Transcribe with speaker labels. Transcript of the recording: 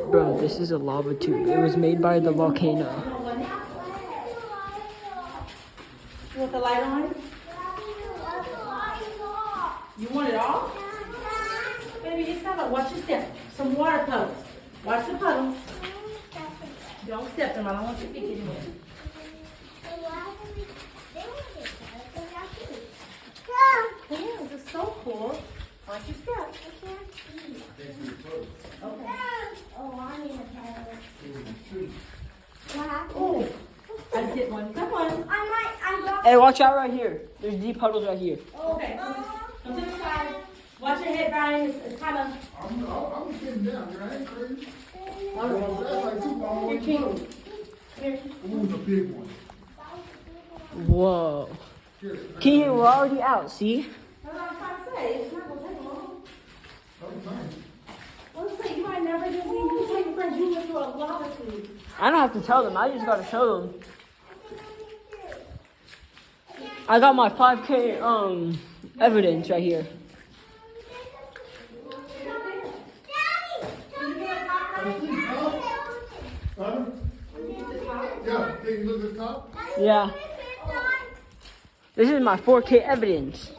Speaker 1: Bro, this is a lava tube. It was made by the volcano.
Speaker 2: You want the light on? You want it off? Baby, it's not like, watch your step. Some water puddles. Watch the puddles. Don't step them. I don't want your feet getting wet. Yeah, this is so cool. Watch your step. Okay.
Speaker 3: Oh, I need a paddle.
Speaker 2: Oh, I just hit one. Come on.
Speaker 3: I'm
Speaker 1: Hey, watch out right here. There's deep puddles right here.
Speaker 2: Okay. Come to the side. Watch your head, Brian. It's kind of.
Speaker 4: I'm sitting down, man. I ain't crazy.
Speaker 2: All right.
Speaker 4: That's like 2 pounds.
Speaker 2: Here, King. Here.
Speaker 4: Ooh, the big one.
Speaker 1: Whoa. King, we're already out, see?
Speaker 2: That's what I'm trying to say. It's not going to take long.
Speaker 4: Sometimes.
Speaker 2: Well, say you might never do these. You take your friend Junior through a lava tube.
Speaker 1: I don't have to tell them. I just gotta show them. I got my 5K evidence right here.
Speaker 4: Huh? Yeah, can you look at the top?
Speaker 1: Yeah. This is my 4K evidence.